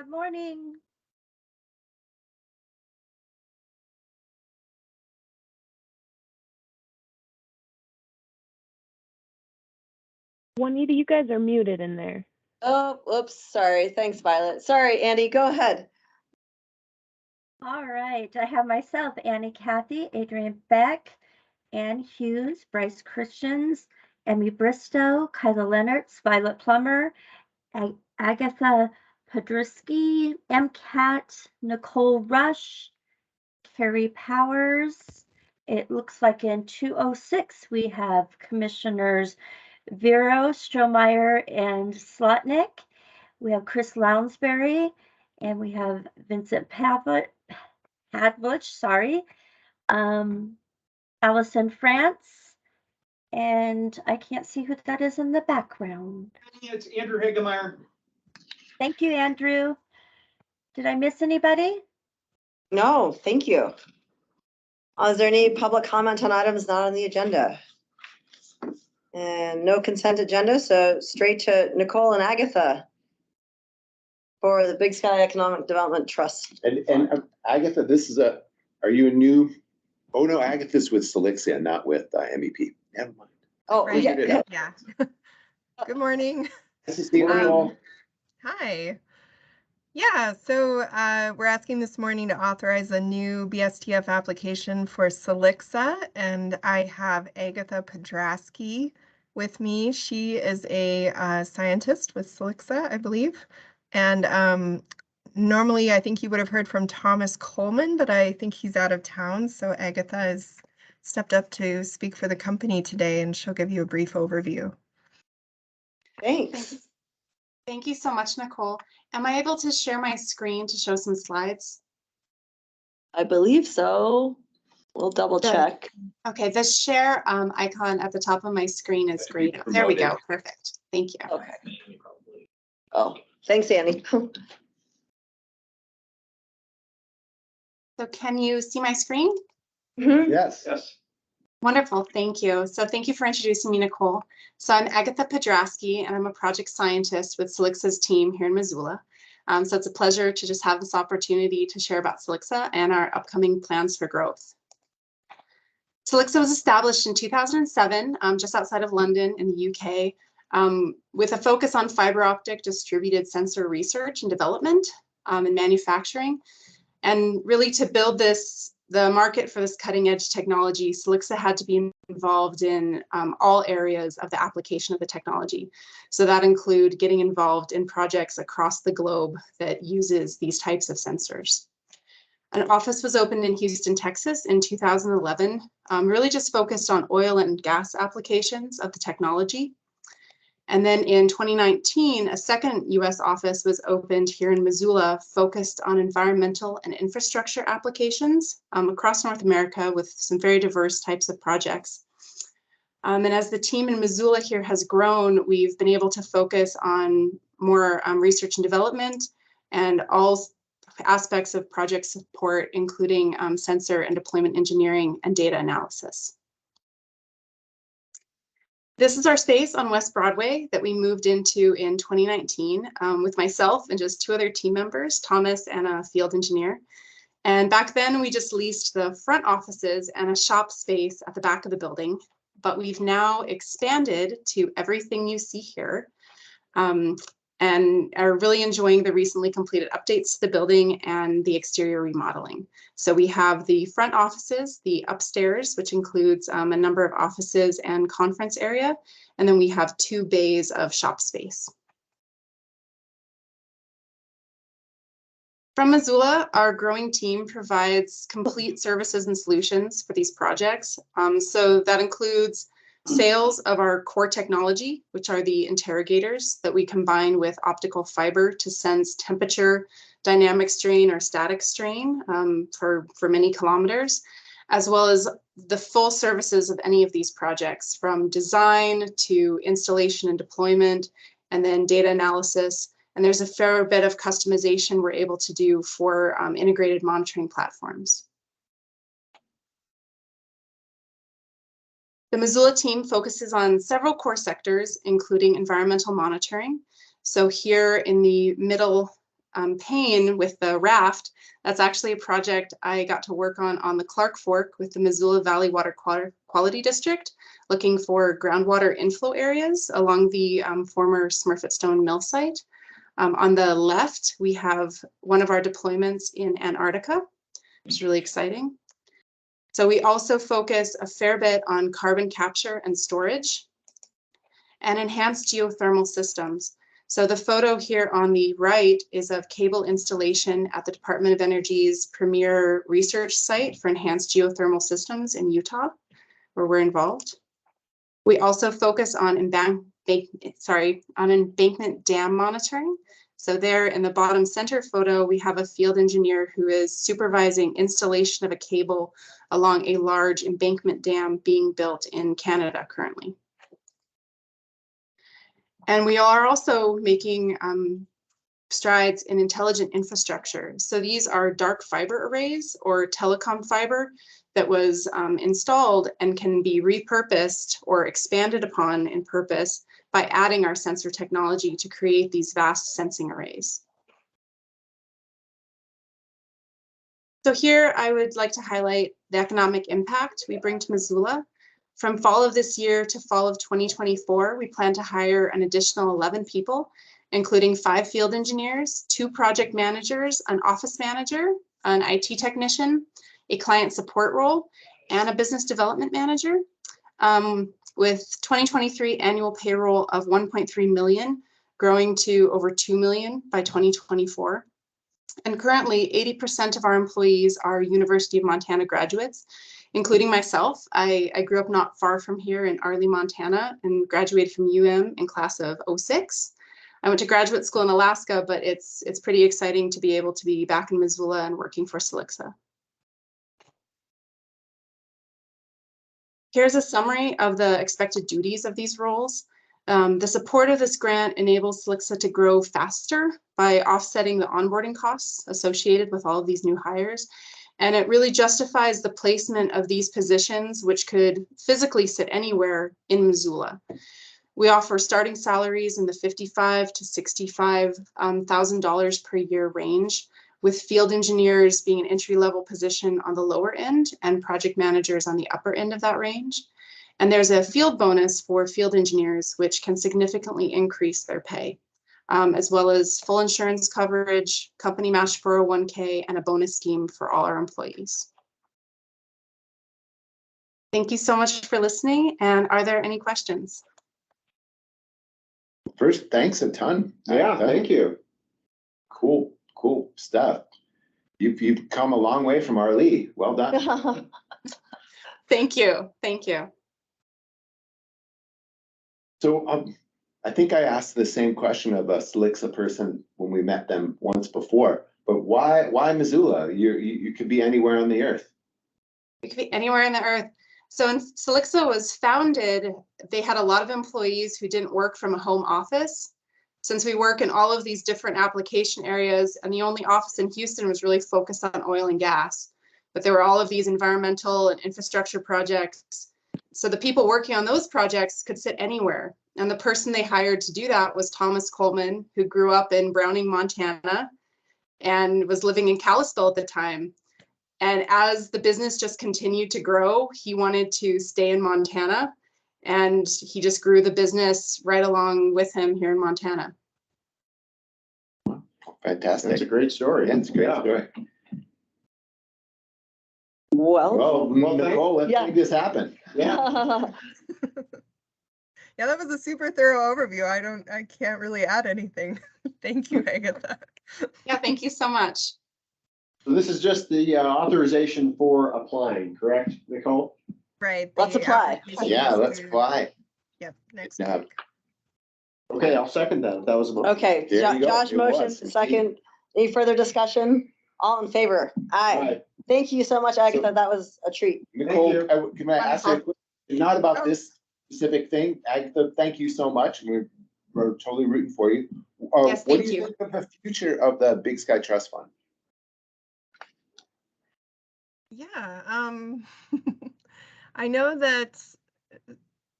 Good morning. Juanita, you guys are muted in there. Oh, whoops, sorry. Thanks, Violet. Sorry, Andy, go ahead. All right, I have myself, Annie Cathy, Adrian Beck, Ann Hughes, Bryce Christians, Emmy Bristow, Kyla Lennertz, Violet Plummer, Agatha Podrisky, MCAT, Nicole Rush, Carrie Powers. It looks like in 206 we have Commissioners Vero, Strohmeyer, and Slotnick. We have Chris Lounsbury, and we have Vincent Hadbush, sorry, Allison France, and I can't see who that is in the background. It's Andrew Hagemeyer. Thank you, Andrew. Did I miss anybody? No, thank you. Is there any public comment on items not on the agenda? And no consent agenda, so straight to Nicole and Agatha for the Big Sky Economic Development Trust. And Agatha, are you a new? Oh no, Agatha's with Silixa, not with MEP. Never mind. Oh, Right. yeah. Yeah. Good morning. Nice to see you all. Hi. Yeah, so we're asking this morning to authorize a new BSTF application for Silixa, and I have Agatha Podrasky with me. She is a scientist with Silixa, I believe. And normally I think you would have heard from Thomas Coleman, but I think he's out of town. So Agatha has stepped up to speak for the company today, and she'll give you a brief overview. Thanks. Thank you so much, Nicole. Am I able to share my screen to show some slides? I believe so. We'll double check. Okay, the share icon at the top of my screen is great. There we go. Perfect. Thank you. Okay. Oh, thanks, Annie. So can you see my screen? Yes. Yes. Wonderful, thank you. So thank you for introducing me, Nicole. So I'm Agatha Podrasky, and I'm a project scientist with Silixa's team here in Missoula. So it's a pleasure to just have this opportunity to share about Silixa and our upcoming plans for growth. Silixa was established in 2007, just outside of London in the UK, with a focus on fiber optic distributed sensor research and development and manufacturing. And really to build the market for this cutting edge technology, Silixa had to be involved in all areas of the application of the technology. So that include getting involved in projects across the globe that uses these types of sensors. An office was opened in Houston, Texas in 2011, really just focused on oil and gas applications of the technology. And then in 2019, a second US office was opened here in Missoula, focused on environmental and infrastructure applications across North America with some very diverse types of projects. And as the team in Missoula here has grown, we've been able to focus on more research and development and all aspects of project support, including sensor and deployment engineering and data analysis. This is our space on West Broadway that we moved into in 2019 with myself and just two other team members, Thomas and a field engineer. And back then we just leased the front offices and a shop space at the back of the building, but we've now expanded to everything you see here and are really enjoying the recently completed updates to the building and the exterior remodeling. So we have the front offices, the upstairs, which includes a number of offices and conference area, and then we have 2 bays of shop space. From Missoula, our growing team provides complete services and solutions for these projects. So that includes sales of our core technology, which are the interrogators that we combine with optical fiber to sense temperature, dynamic strain or static strain for many kilometers, as well as the full services of any of these projects, from design to installation and deployment, and then data analysis. And there's a fair bit of customization we're able to do for integrated monitoring platforms. The Missoula team focuses on several core sectors, including environmental monitoring. So here in the middle pane with the raft, that's actually a project I got to work on the Clark Fork with the Missoula Valley Water Quality District, looking for groundwater inflow areas along the former Smurfit Mill site. On the left, we have one of our deployments in Antarctica, which is really exciting. So we also focus a fair bit on carbon capture and storage and enhanced geothermal systems. So the photo here on the right is of cable installation at the Department of Energy's premier research site for enhanced geothermal systems in Utah, where we're involved. We also focus on embankment dam monitoring. So there in the bottom center photo, we have a field engineer who is supervising installation of a cable along a large embankment dam being built in Canada currently. And we are also making strides in intelligent infrastructure. So these are dark fiber arrays or telecom fiber that was installed and can be repurposed or expanded upon in purpose by adding our sensor technology to create these vast sensing arrays. So here I would like to highlight the economic impact we bring to Missoula. From fall of this year to fall of 2024, we plan to hire an additional 11 people, including 5 field engineers, 2 project managers, an office manager, an IT technician, a client support role, and a business development manager, with 2023 annual payroll of 1.3 million, growing to over 2 million by 2024. And currently, 80% of our employees are University of Montana graduates, including myself. I grew up not far from here in Arley, Montana, and graduated from UM in class of 06. I went to graduate school in Alaska, but it's pretty exciting to be able to be back in Missoula and working for Silixa. Here's a summary of the expected duties of these roles. The support of this grant enables Silixa to grow faster by offsetting the onboarding costs associated with all of these new hires. And it really justifies the placement of these positions, which could physically sit anywhere in Missoula. We offer starting salaries in the $55,000 to $65,000 per year range, with field engineers being an entry-level position on the lower end and project managers on the upper end of that range. And there's a field bonus for field engineers, which can significantly increase their pay, as well as full insurance coverage, company match 401k, and a bonus scheme for all our employees. Thank you so much for listening. And are there any questions? First, thanks a ton. Yeah, thank you. Cool stuff. You've come a long way from Arley. Well done. Thank you. Thank you. So I think I asked the same question of a Silixa person when we met them once before, but why Missoula? You could be anywhere on the earth. It could be anywhere on the earth. So when Silixa was founded, they had a lot of employees who didn't work from a home office. Since we work in all of these different application areas, and the only office in Houston was really focused on oil and gas, but there were all of these environmental and infrastructure projects. So the people working on those projects could sit anywhere. And the person they hired to do that was Thomas Coleman, who grew up in Browning, Montana, and was living in Kalispell at the time. And as the business just continued to grow, he wanted to stay in Montana, and he just grew the business right along with him here in Montana. Fantastic. That's a great story. Yeah, it's a great story. Well, Well, Nicole, let's make this happen. Yeah. Yeah, that was a super thorough overview. I can't really add anything. Thank you, Agatha. Yeah, thank you so much. So this is just the authorization for applying, correct, Nicole? Right. Let's the apply. application Yeah, is let's due- apply. Yep, next Yeah. week. Okay, I'll second that. That was a motion. Okay, There you go. Josh It motion, was, indeed. second. Any further discussion? All in favor? Aye. Aye. Thank you so much, Agatha. So- that was a treat. Nicole, you. can I ask you a quick, not about this specific thing, Agatha, thank you so much. We're totally rooting for you. Yes, What thank do you you. think of the future of the Big Sky Trust Fund? Yeah, I know that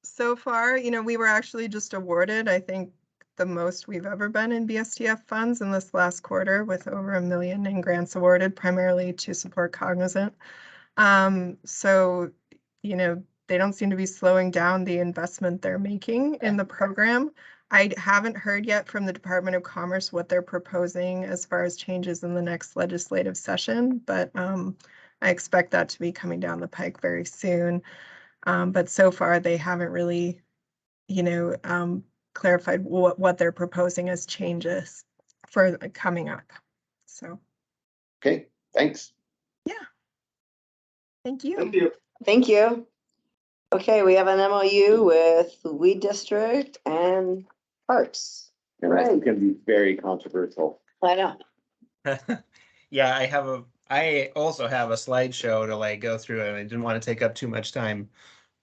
so far, we were actually just awarded, I think, the most we've ever been in BSTF funds in this last quarter, with over $1 million in grants awarded, primarily to support Cognizant. So, you know, they don't seem to be slowing down the investment they're making in the program. I haven't heard yet from the Department of Commerce what they're proposing as far as changes in the next legislative session, but I expect that to be coming down the pike very soon. But so far, they haven't really, you know, clarified what they're proposing as changes for coming up. So, Okay, thanks. thank you. Thank you. Thank you. Okay, we have an MOU with Weed District and Parks. And that's gonna be very controversial. I know. Yeah, I also have a slideshow to like go through, and I didn't want to take up too much time.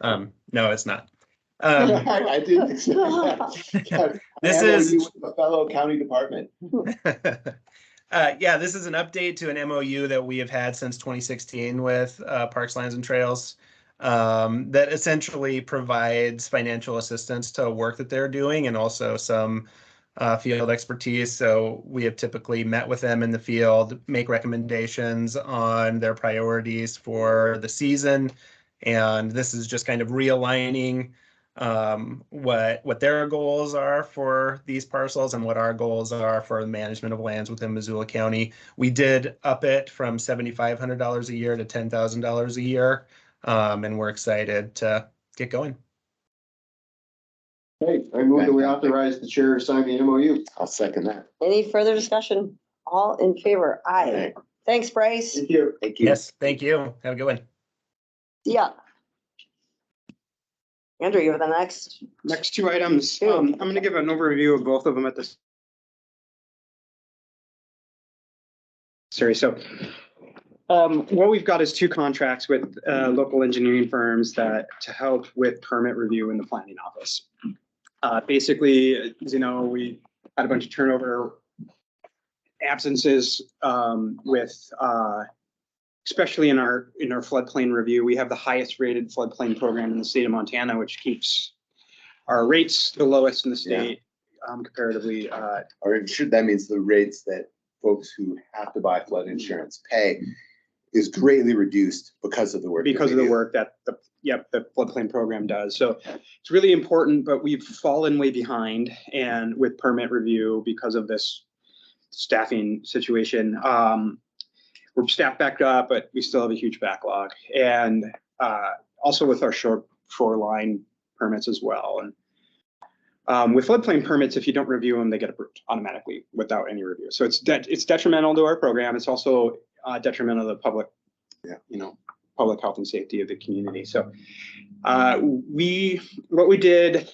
No, it's not. I didn't expect that. This MOU is with a fellow county department. yeah, this is an update to an MOU that we have had since 2016 with Parks, Lands, and Trails, that essentially provides financial assistance to work that they're doing, and also some field expertise. So we have typically met with them in the field, make recommendations on their priorities for the season. And this is just kind of realigning what their goals are for these parcels and what our goals are for the management of lands within Missoula County. We did up it from $7,500 a year to $10,000 a year, and we're excited to get going. Hey, I move that we authorize the chair to sign the MOU. I'll second that. Any further discussion? All in favor? Aye. Aye. Thanks, Bryce. Thank you. Thank you. Yes, thank you. Have a good one. Yeah. Andrew, you're the next. Next two items, Two. I'm gonna give an overview of both of them at this. Sorry, so what we've got is two contracts with local engineering firms to help with permit review in the planning office. Basically, as you know, we had a bunch of turnover absences with especially in our floodplain review. We have the highest rated floodplain program in the state of Montana, which keeps our rates the lowest in the state comparatively. Or insured, that means the rates that folks who have to buy flood insurance pay is greatly reduced because of the work. Because of the work that the floodplain program does. So it's really important, but we've fallen way behind and with permit review because of this staffing situation. We're staffed back up, but we still have a huge backlog. And also with our shoreline permits as well. And with floodplain permits, if you don't review them, they get approved automatically without any review. So it's detrimental to our program. It's also detrimental to the public, public health and safety of the community. So what we did,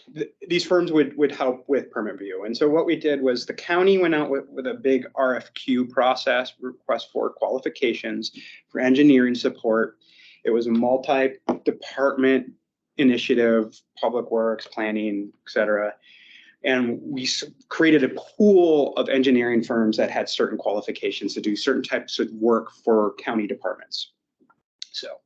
these firms would help with permit review. And so what we did was the county went out with a big RFQ process, request for qualifications for engineering support. It was a multi-department initiative, public works, planning, et cetera. And we created a pool of engineering firms that had certain qualifications to do certain types of work for county departments. So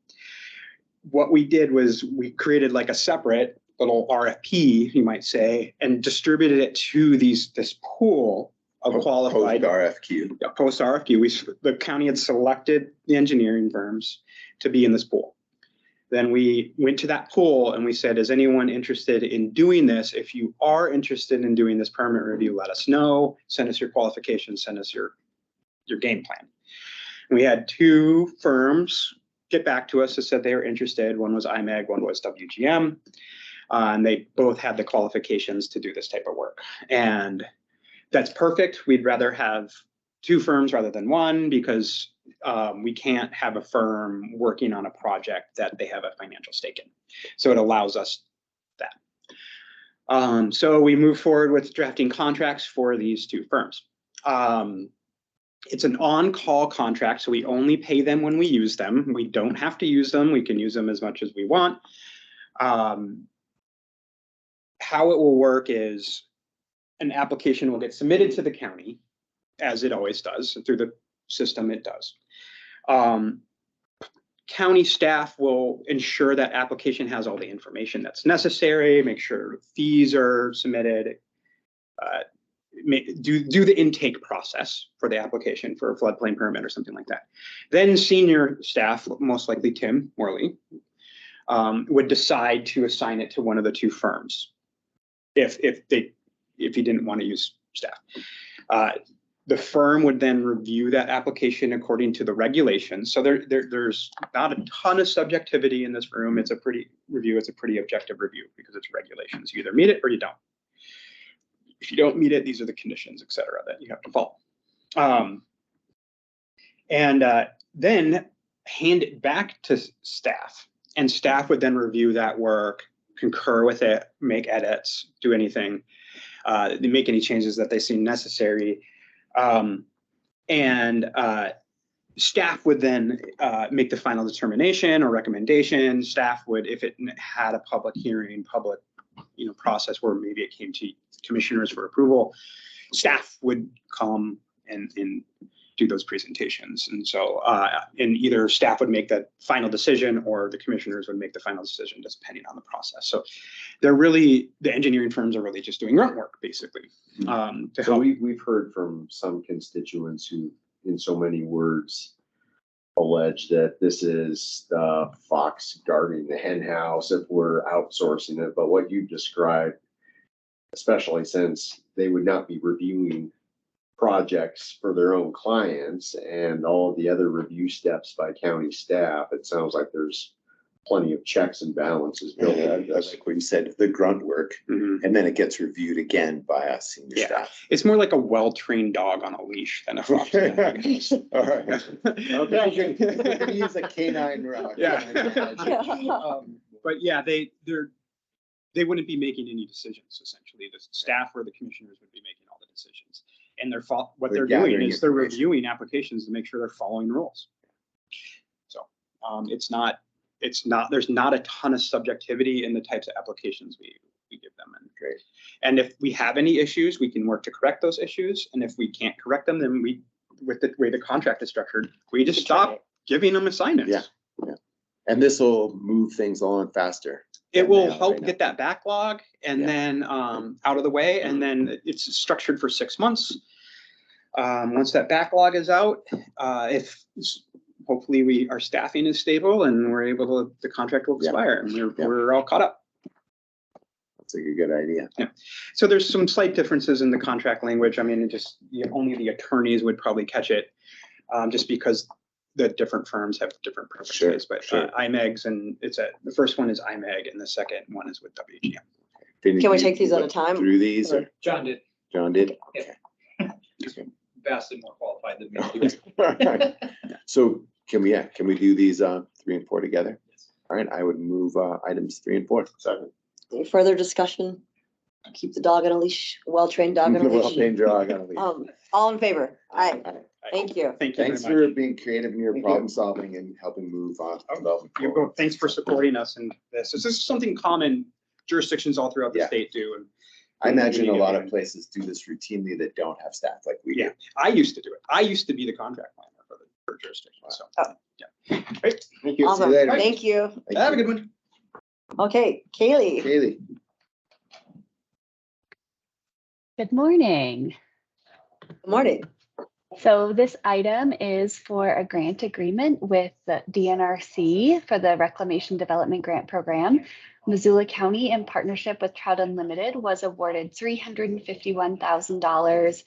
what we did was we created like a separate little RFP, you might say, and distributed it to this pool of qualified RFQ. Post RFQ. The county had selected the engineering firms to be in this pool. Then we went to that pool and we said, is anyone interested in doing this? If you are interested in doing this permit review, let us know. Send us your qualifications, send us your game plan. And we had two firms get back to us that said they were interested. One was IMEG, one was WGM. And they both had the qualifications to do this type of work. And that's perfect. We'd rather have two firms rather than one because we can't have a firm working on a project that they have a financial stake in. So it allows us that. So we move forward with drafting contracts for these two firms. It's an on-call contract, so we only pay them when we use them. We don't have to use them. We can use them as much as we want. How it will work is an application will get submitted to the county, as it always does. Through the system, it does. County staff will ensure that application has all the information that's necessary, make sure fees are submitted, do the intake process for the application for a floodplain permit or something like that. Then senior staff, most likely Tim Morley, would decide to assign it to one of the two firms if he didn't want to use staff. The firm would then review that application according to the regulations. So there's not a ton of subjectivity in this room. It's a pretty objective review because it's regulations. You either meet it or you don't. If you don't meet it, these are the conditions, et cetera, that you have to follow. Then hand it back to staff, and staff would then review that work, concur with it, make edits, do anything, make any changes that they see necessary. Staff would then make the final determination or recommendation. Staff would, if it had a public hearing, public process where maybe it came to commissioners for approval, staff would come and do those presentations. And so and either staff would make that final decision or the commissioners would make the final decision, just depending on the process. So the engineering firms are really just doing grunt work, basically. So we've heard from some constituents who, in so many words, allege that this is the fox guarding the hen house if we're outsourcing it. But what you've described, especially since they would not be reviewing projects for their own clients and all of the other review steps by county staff, it sounds like there's plenty of checks and balances built into this. Like what you said, the grunt work, Mhm. and then it gets reviewed again by us senior Yeah. staff. It's more like a well-trained dog on a leash than a fox. All right. Okay, we can use a canine route. Yeah. Yeah. But yeah, they wouldn't be making any decisions, essentially. The staff or the commissioners would be making all the decisions. And what They're they're doing gathering is they're information. reviewing applications to make sure they're following rules. So there's not a ton of subjectivity in the types of applications we give them. And Great. And if we have any issues, we can work to correct those issues. And if we can't correct them, then with the way the contract is structured, we just stop giving them assignments. Yeah. And this will move things along faster. It than will they are help right now. get that backlog and Yeah. then out of the way, and then it's structured for 6 months. Once that backlog is out, hopefully our staffing is stable and we're able to, the contract will Yeah. expire and Yeah. we're all caught up. That's a good idea. So there's some slight differences in the contract language. I mean, only the attorneys would probably catch it, just because the different firms have different preferences. But sure. IMEGs, and the first one is IMEG and the second one is with WGM. Can we take these at a time? Through these, or John did. John did? Yeah. Okay. Vastly more qualified than me. All right. So can we do these 3 and 4 together? Yes. All right, I would move items 3 and 4. Second. Any further discussion? Keep the dog on a leash, well-trained dog on a Well, leash. danger, I gotta leave. All in favor? Aye. All right. Thank you. Thank you Thanks very for much. being creative in your Thank you. problem solving and helping move development You're forward. both- Thanks for supporting us in this. This is something common jurisdictions all throughout the Yeah. state do. And I imagine a lot of places do this routinely that don't have staff like we do. yeah, I used to do it. I used to be the contract planner for jurisdiction. So, Oh. yeah. Great. Thank you. See Awesome. you later. Thank you. Thank Have a you. good one. Okay, Kaylee. Kaylee. Good morning. Good morning. So this item is for a grant agreement with the DNRC for the Reclamation Development Grant Program. Missoula County, in partnership with Trout Unlimited, was awarded $351,000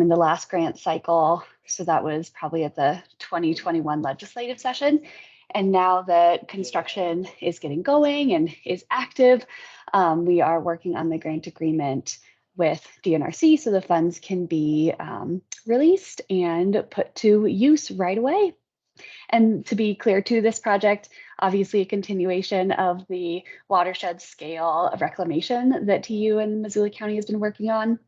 in the last grant cycle. So that was probably at the 2021 legislative session. And now that construction is getting going and is active, we are working on the grant agreement with DNRC so the funds can be released and put to use right away. And to be clear too, this project, obviously a continuation of the watershed scale of reclamation that TU and Missoula County has been working on.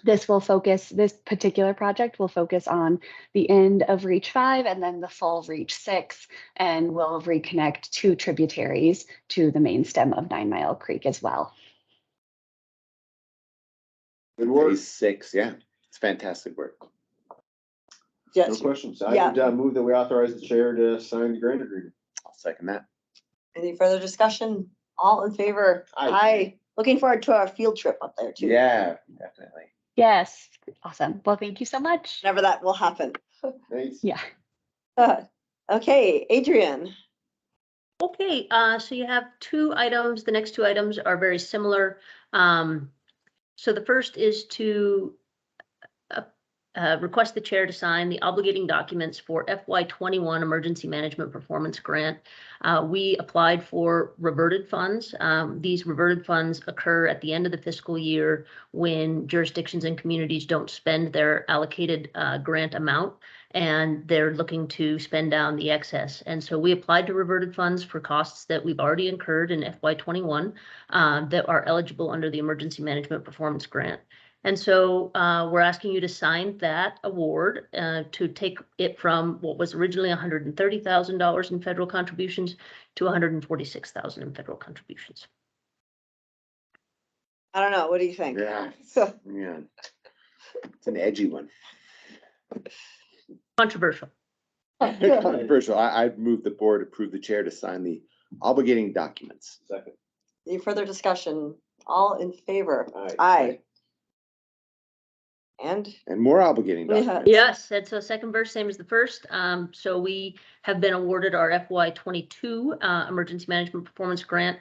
This particular project will focus on the end of Reach 5 and then the full Reach 6, and will reconnect 2 tributaries to the main stem of 9 Mile Creek as well. Good work. Phase 6, yeah. It's fantastic work. No Yes. questions. I Yeah. would move that we authorize the chair to sign the grant agreement. I'll second that. Any further discussion? All in favor? Aye. Aye. Looking forward to our field trip up there too. Yeah, definitely. Yes, awesome. Well, thank you so much. Whenever that will happen. Thanks. Yeah. Okay, Adrian. Okay, so you have two items. The next two items are very similar. So the first is to request the chair to sign the obligating documents for FY21 Emergency Management Performance Grant. We applied for reverted funds. These reverted funds occur at the end of the fiscal year when jurisdictions and communities don't spend their allocated grant amount, and they're looking to spend down the excess. And so we applied to reverted funds for costs that we've already incurred in FY21 that are eligible under the Emergency Management Performance Grant. And so we're asking you to sign that award to take it from what was originally $130,000 in federal contributions to $146,000 in federal contributions. I don't know. What do you think? Yeah. Yeah. It's an edgy one. Controversial. Controversial. I'd move the board approve the chair to sign the obligating documents. Second. Any further discussion? All in favor? Aye. Aye. And more obligating Yeah. documents. Yes, it's a second verse, same as the first. So we have been awarded our FY22 Emergency Management Performance Grant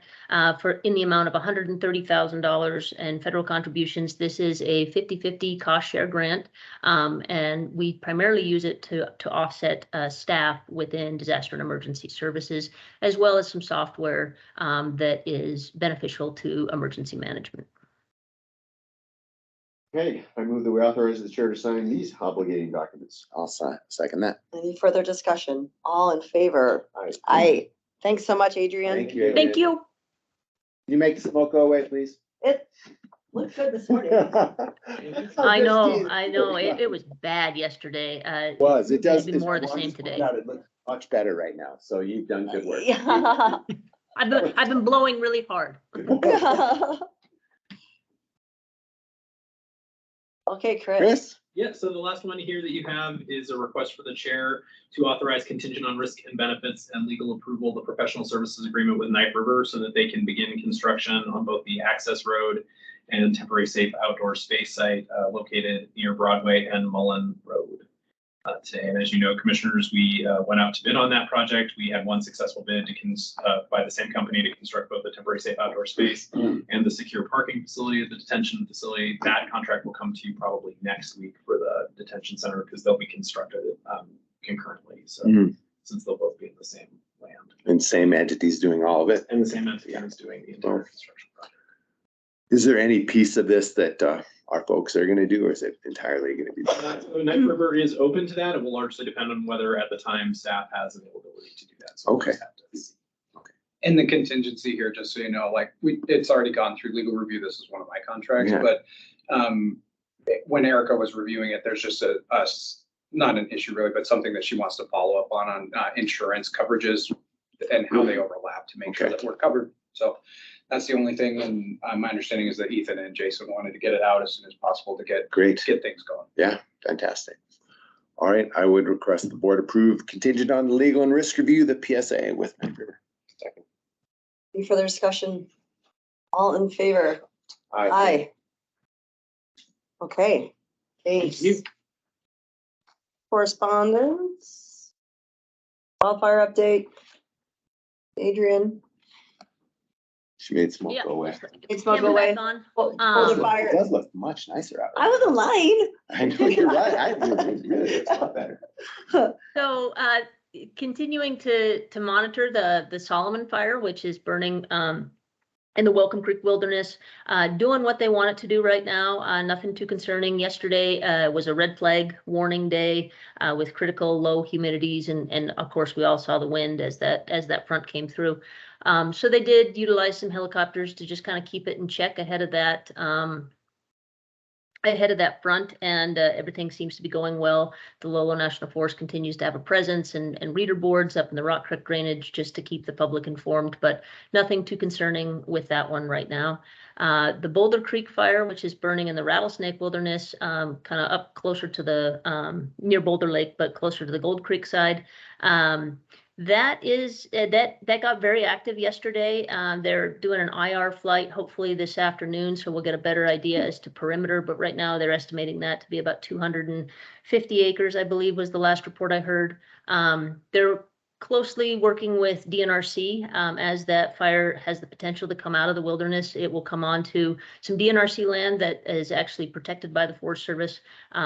for in the amount of $130,000 in federal contributions. This is a 50-50 cost share grant, and we primarily use it to offset staff within disaster and emergency services, as well as some software that is beneficial to emergency management. Okay, I move that we authorize the chair to sign these obligating documents. I'll second that. any further discussion? All in favor? Aye. Aye. Thanks so much, Adrian. Thank you. Thank you. Can you make the smoke go away, please? It looked good this morning. I know. It was bad yesterday. It was. It does. Maybe more of the I wanted same to point today. out It looks much better right now. So you've done good work. Yeah. I've been blowing really hard. Okay, Chris. Chris? Yeah, so the last one here that you have is a request for the chair to authorize contingent on risk and benefits and legal approval of the professional services agreement with Knife River so that they can begin construction on both the access road and temporary safe outdoor space site located near Broadway and Mullen Road today. And as you know, commissioners, we went out to bid on that project. We had one successful bid by the same company to construct both the temporary safe outdoor space and the secure parking facility at the detention facility. That contract will come to you probably next week for the detention center because they'll be constructed concurrently. So since they'll both be in the same land. And same entities doing all of it. And the same entity is doing the entire construction project. Is there any piece of this that our folks are going to do, or is it entirely going to be? So Knife River is open to that. It will largely depend on whether at the time staff has availability to do that. So we'll Okay. just have to see. And the contingency here, just so you know, like it's already gone through legal review. This is one of my contracts, Yeah. but when Erica was reviewing it, there's just not an issue really, but something that she wants to follow up on insurance coverages and how they overlap to make sure that we're covered. So that's the only thing. And my understanding is that Ethan and Jason wanted to get it out as soon as possible to get things going. Yeah, fantastic. All right, I would request the board approve contingent on the legal and risk review, the PSA with Knife River. Second. Any further discussion? All in favor? Aye. Aye. Okay. Thanks. Correspondence. Wildfire update. Adrian. She made smoke Yeah. go away. It's smoke Camera away. back on. Hold It the fire. does look much nicer out. I wasn't lying. I know you're right. I really, it's a lot better. So continuing to monitor the Solomon fire, which is burning in the Welcome Creek Wilderness, doing what they want it to do right now. Nothing too concerning. Yesterday was a red flag warning day with critical low humidities, and of course we all saw the wind as that front came through. So they did utilize some helicopters to just kind of keep it in check ahead of that front, and everything seems to be going well. The Lolo National Forest continues to have a presence and reader boards up in the Rock Creek drainage just to keep the public informed, but nothing too concerning with that one right now. The Boulder Creek fire, which is burning in the Rattlesnake Wilderness, kind of up closer to the near Boulder Lake, but closer to the Gold Creek side. That is, that got very active yesterday. They're doing an IR flight hopefully this afternoon, so we'll get a better idea as to perimeter, but right now they're estimating that to be about 250 acres, I believe was the last report I heard. They're closely working with DNRC. As that fire has the potential to come out of the wilderness, it will come onto some DNRC land that is actually protected by the Forest Service.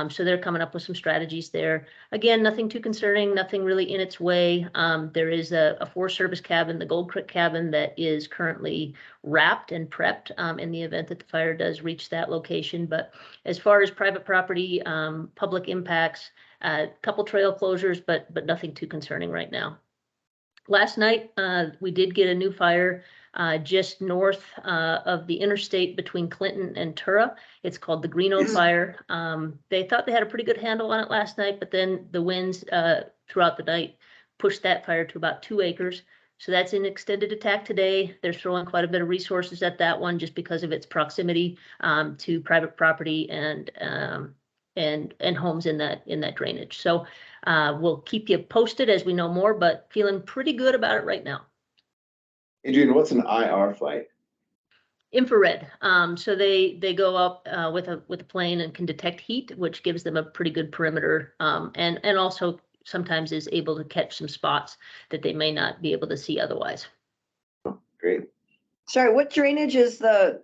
So they're coming up with some strategies there. Again, nothing too concerning, nothing really in its way. There is a Forest Service cabin, the Gold Creek cabin, that is currently wrapped and prepped in the event that the fire does reach that location. But as far as private property, public impacts, a couple trail closures, but nothing too concerning right now. Last night, we did get a new fire just north of the interstate between Clinton and Tura. It's called the Greeno Fire. They thought they had a pretty good handle on it last night, but then the winds throughout the night pushed that fire to about 2 acres. So that's in extended attack today. They're throwing quite a bit of resources at that one just because of its proximity to private property and homes in that drainage. So we'll keep you posted as we know more, but feeling pretty good about it right now. Adrian, what's an IR flight? Infrared. So they go up with a plane and can detect heat, which gives them a pretty good perimeter, and also sometimes is able to catch some spots that they may not be able to see otherwise. Great. Sorry, what drainage is the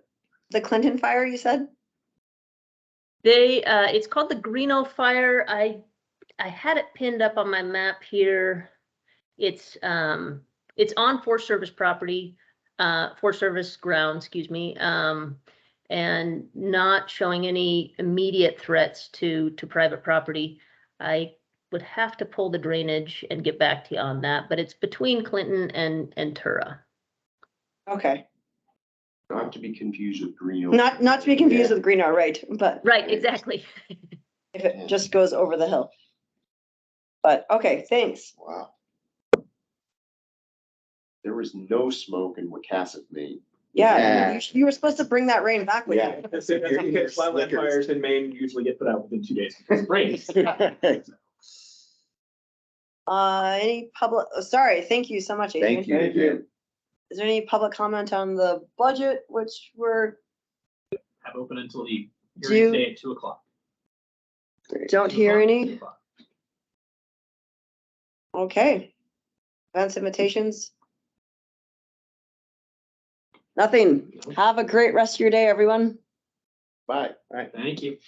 Clinton fire you said? It's called the Greeno Fire. I had it pinned up on my map here. It's on Forest Service property, Forest Service ground, excuse me, and not showing any immediate threats to private property. I would have to pull the drainage and get back to you on that, but it's between Clinton and Tura. Okay. Not to be confused with Greeno. Not to be confused with Greeno, right? But Right, exactly. if it just goes over the hill. But okay, thanks. Wow. There was no smoke in Wacasset, Maine. Yeah, you were supposed to bring that rain back with Yeah. you. Flatland fires in Maine usually get put out within 2 days because it rains. Any public, sorry, thank you so much, Adrian. Thank you, Adrian. Is there any public comment on the budget, which we're Have open until the Do- hearing today at 2 o'clock. don't 2 hear o'clock, 2 any? o'clock. Okay. Events, invitations? Nothing. Have a great rest of your day, everyone. Bye. Thank you.